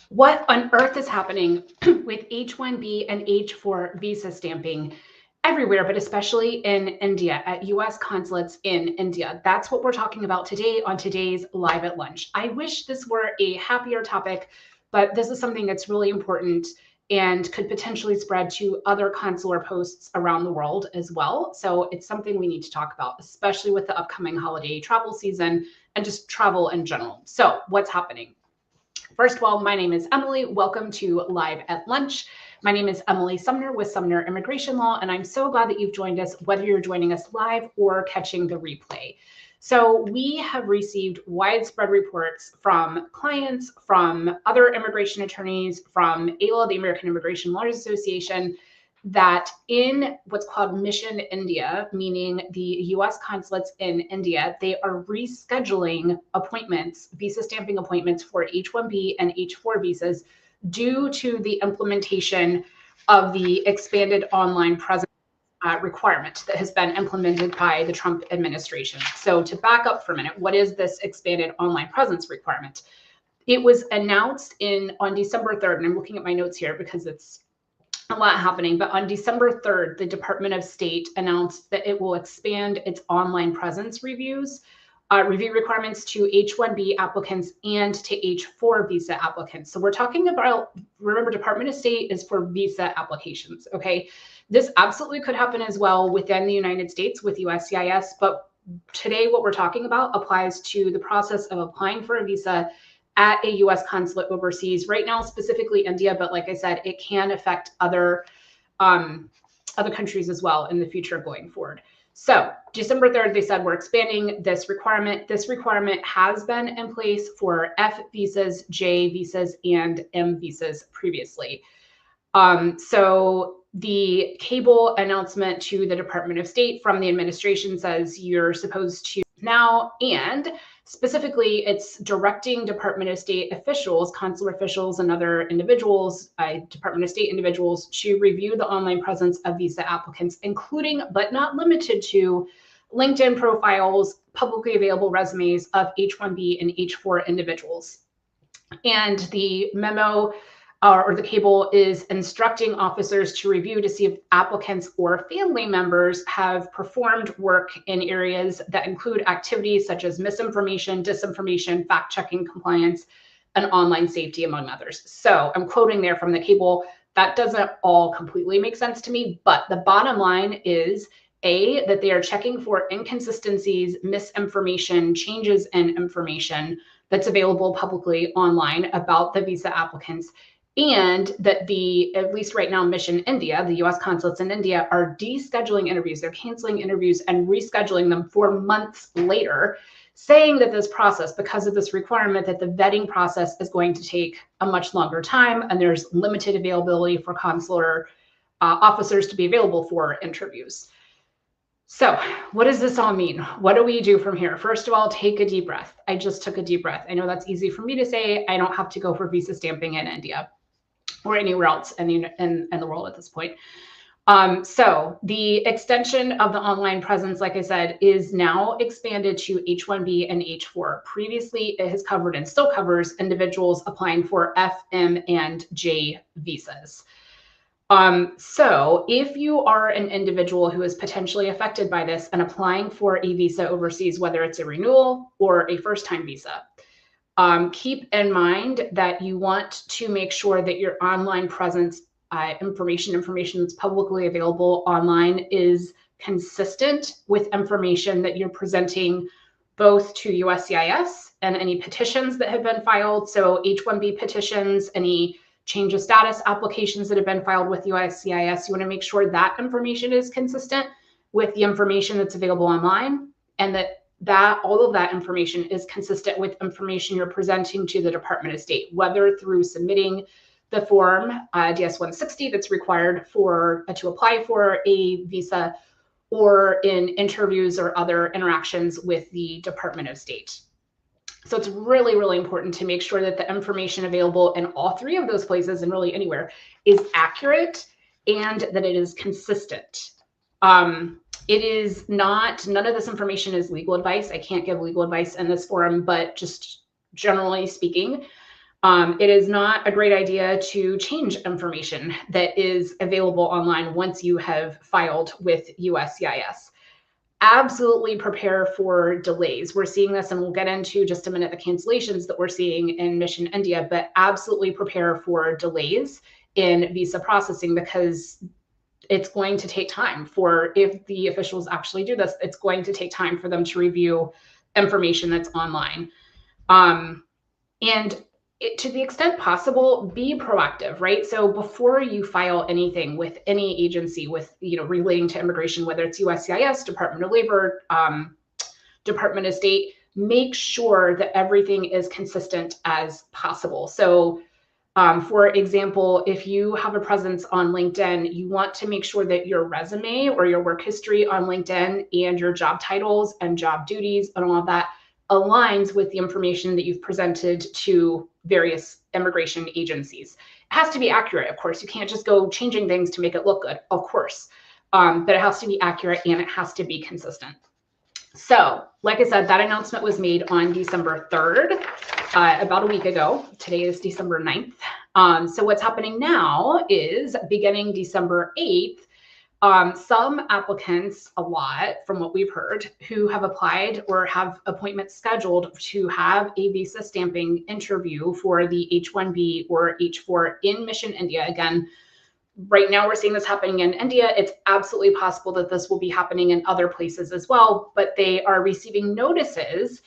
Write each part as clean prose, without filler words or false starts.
What on earth is happening with H-1B and H-4 visa stamping everywhere, but especially in India, at US consulates in India? That's what we're talking about today on today's Live at Lunch. I wish this were a happier topic, but this is something that's really important and could potentially spread to other consular posts around the world as well. So it's something we need to talk about, especially with the upcoming holiday travel season and just travel in general. So what's happening? First of all, my name is Emily. Welcome to Live at Lunch. My name is Emily Sumner with Sumner Immigration Law, and I'm so glad that you've joined us, whether you're joining us live or catching the replay. So we have received widespread reports from clients, from other immigration attorneys, from AILA, the American Immigration Lawyers Association, that in what's called Mission India, meaning the US consulates in India, they are rescheduling appointments, visa stamping appointments for H-1B and H-4 visas due to the implementation of the expanded online presence requirement that has been implemented by the Trump administration. So to back up for a minute, what is this expanded online presence requirement? It was announced on December 3rd, and I'm looking at my notes here because it's a lot happening, but on December 3rd, the Department of State announced that it will expand its online presence review requirements to H-1B applicants and to H-4 visa applicants. So we're talking about, remember, Department of State is for visa applications, okay? This absolutely could happen as well within the United States with USCIS, but today what we're talking about applies to the process of applying for a visa at a US consulate overseas, right now specifically India, but like I said, it can affect other countries as well in the future going forward. So December 3rd, they said we're expanding this requirement. This requirement has been in place for F visas, J visas, and M visas previously. So the cable announcement to the Department of State from the administration says you're supposed to now, and specifically, it's directing Department of State officials, consular officials, and other individuals, Department of State individuals, to review the online presence of visa applicants, including but not limited to LinkedIn profiles, publicly available resumes of H-1B and H-4 individuals. And the memo or the cable is instructing officers to review to see if applicants or family members have performed work in areas that include activities such as misinformation, disinformation, fact-checking compliance, and online safety, among others. So I'm quoting there from the cable. That doesn't all completely make sense to me, but the bottom line is that they are checking for inconsistencies, misinformation, changes in information that's available publicly online about the visa applicants, and that at least right now, Mission India, the US consulates in India, are descheduling interviews. They're canceling interviews and rescheduling them for months later, saying that this process, because of this requirement, that the vetting process is going to take a much longer time, and there's limited availability for consular officers to be available for interviews. So what does this all mean? What do we do from here? First of all, take a deep breath. I just took a deep breath. I know that's easy for me to say. I don't have to go for visa stamping in India or anywhere else in the world at this point. So the extension of the online presence, like I said, is now expanded to H-1B and H-4. Previously, it has covered and still covers individuals applying for F, M, and J visas. So if you are an individual who is potentially affected by this and applying for a visa overseas, whether it's a renewal or a first-time visa, keep in mind that you want to make sure that your online presence information that's publicly available online is consistent with information that you're presenting both to USCIS and any petitions that have been filed. So H-1B petitions, any change of status applications that have been filed with USCIS, you want to make sure that information is consistent with the information that's available online, and that all of that information is consistent with information you're presenting to the Department of State, whether through submitting the form DS-160 that's required to apply for a visa, or in interviews or other interactions with the Department of State. So it's really, really important to make sure that the information available in all three of those places, and really anywhere, is accurate and that it is consistent. It is not, none of this information is legal advice. I can't give legal advice in this forum, but just generally speaking, It is not a great idea to change information that is available online once you have filed with USCIS. Absolutely prepare for delays. We're seeing this, and we'll get into just a minute the cancellations that we're seeing in Mission India, but absolutely prepare for delays in visa processing, because it's going to take time for, if the officials actually do this, it's going to take time for them to review information that's online. And to the extent possible, be proactive, right? So before you file anything with any agency with, relating to immigration, whether it's USCIS, Department of Labor, Department of State, make sure that everything is consistent as possible. So for example, if you have a presence on LinkedIn, you want to make sure that your resume or your work history on LinkedIn and your job titles and job duties and all of that aligns with the information that you've presented to various immigration agencies. It has to be accurate, of course. You can't just go changing things to make it look good, of course. But it has to be accurate and it has to be consistent. So, like I said, that announcement was made on December 3rd, about a week ago. Today is December 9th. So what's happening now is, beginning December 8th, some applicants, a lot from what we've heard, who have applied or have appointments scheduled to have a visa stamping interview for the H-1B or H-4 in Mission India. Again, right now we're seeing this happening in India. It's absolutely possible that this will be happening in other places as well, but they are receiving notices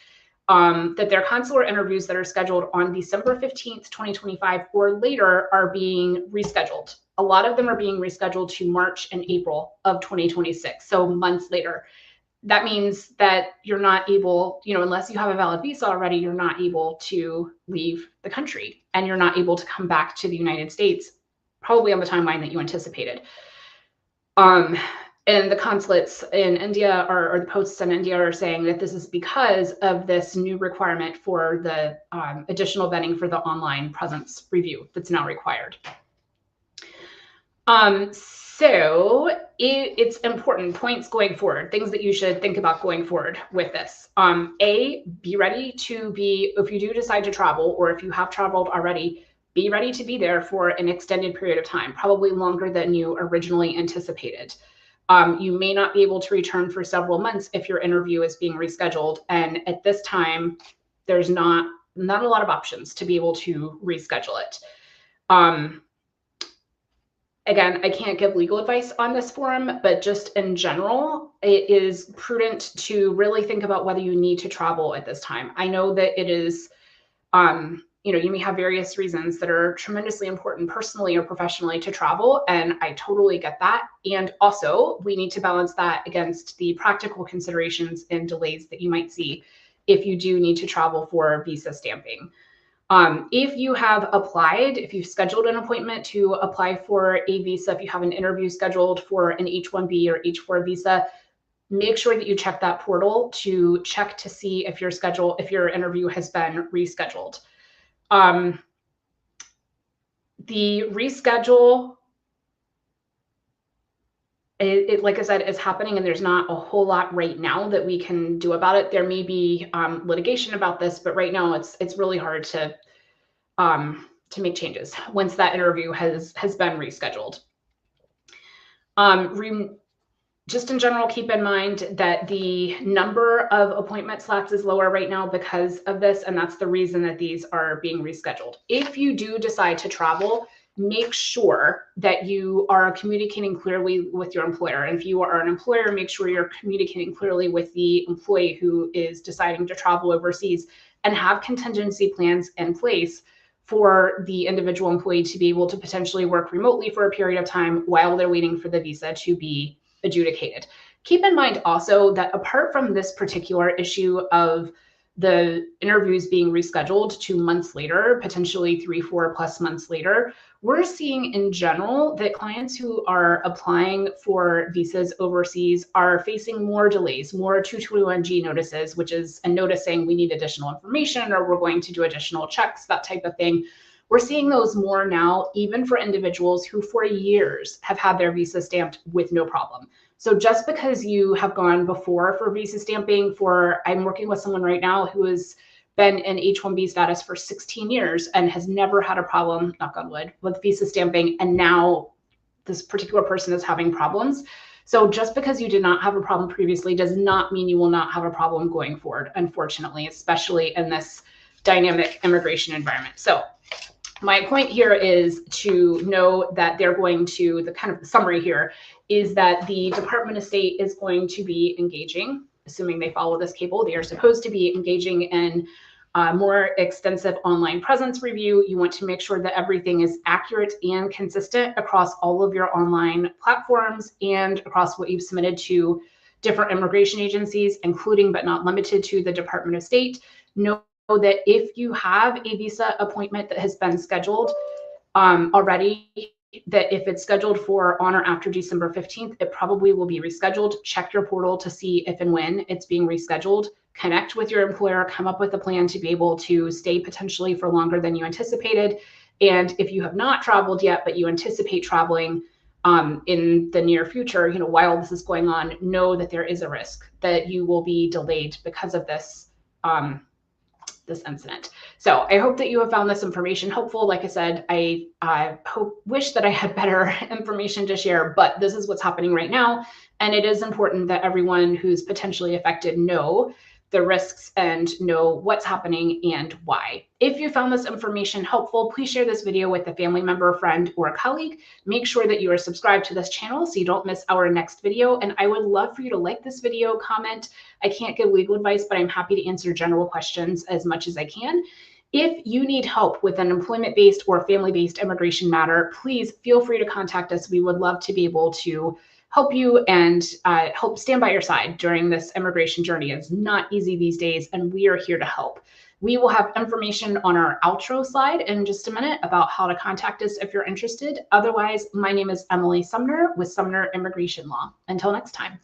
that their consular interviews that are scheduled on December 15th, 2025 or later are being rescheduled. A lot of them are being rescheduled to March and April of 2026, so months later. That means that you're not able, unless you have a valid visa already, you're not able to leave the country, and you're not able to come back to the United States probably on the timeline that you anticipated. And the consulates in India or the posts in India are saying that this is because of this new requirement for the additional vetting for the online presence review that's now required. So it's important points going forward, things that you should think about going forward with this. Be ready to be, if you do decide to travel, or if you have traveled already, be ready to be there for an extended period of time, probably longer than you originally anticipated. You may not be able to return for several months if your interview is being rescheduled. And at this time, there's not a lot of options to be able to reschedule it. Again, I can't give legal advice on this forum, but just in general, it is prudent to really think about whether you need to travel at this time. I know that it is, you may have various reasons that are tremendously important personally or professionally to travel, and I totally get that. And also, we need to balance that against the practical considerations and delays that you might see if you do need to travel for visa stamping. If you have applied, if you've scheduled an appointment to apply for a visa, if you have an interview scheduled for an H-1B or H-4 visa, make sure that you check that portal to check to see if if your interview has been rescheduled. The reschedule, like I said, is happening, and there's not a whole lot right now that we can do about it. There may be litigation about this, but right now it's really hard to make changes once that interview has been rescheduled. Just in general, keep in mind that the number of appointment slots is lower right now because of this, and that's the reason that these are being rescheduled. If you do decide to travel, make sure that you are communicating clearly with your employer. And if you are an employer, make sure you're communicating clearly with the employee who is deciding to travel overseas, and have contingency plans in place for the individual employee to be able to potentially work remotely for a period of time while they're waiting for the visa to be adjudicated. Keep in mind also that apart from this particular issue of the interviews being rescheduled to months later, potentially 3-4+ months later, we're seeing in general that clients who are applying for visas overseas are facing more delays, more 221G notices, which is a notice saying we need additional information or we're going to do additional checks, that type of thing. We're seeing those more now, even for individuals who for years have had their visa stamped with no problem. So just because you have gone before for visa stamping I'm working with someone right now who has been in H-1B status for 16 years and has never had a problem, knock on wood, with visa stamping, and now this particular person is having problems. So just because you did not have a problem previously does not mean you will not have a problem going forward, unfortunately, especially in this dynamic immigration environment. So my point here is to know that they're going to, the kind of summary here is that the Department of State is going to be engaging, assuming they follow this cable, they are supposed to be engaging in more extensive online presence review. You want to make sure that everything is accurate and consistent across all of your online platforms and across what you've submitted to different immigration agencies, including but not limited to the Department of State. Know that if you have a visa appointment that has been scheduled already, that if it's scheduled for on or after December 15th, it probably will be rescheduled. Check your portal to see if and when it's being rescheduled. Connect with your employer, come up with a plan to be able to stay potentially for longer than you anticipated. And if you have not traveled yet, but you anticipate traveling in the near future, while this is going on, know that there is a risk that you will be delayed because of this this incident. So I hope that you have found this information helpful. Like I said, I wish that I had better information to share, but this is what's happening right now. And it is important that everyone who's potentially affected know the risks and know what's happening and why. If you found this information helpful, please share this video with a family member, friend, or colleague. Make sure that you are subscribed to this channel so you don't miss our next video. And I would love for you to like this video, comment. I can't give legal advice, but I'm happy to answer general questions as much as I can. If you need help with an employment-based or family-based immigration matter, please feel free to contact us. We would love to be able to help you and help stand by your side during this immigration journey. It's not easy these days, and we are here to help. We will have information on our outro slide in just a minute about how to contact us if you're interested. Otherwise, my name is Emily Sumner with Sumner Immigration Law. Until next time.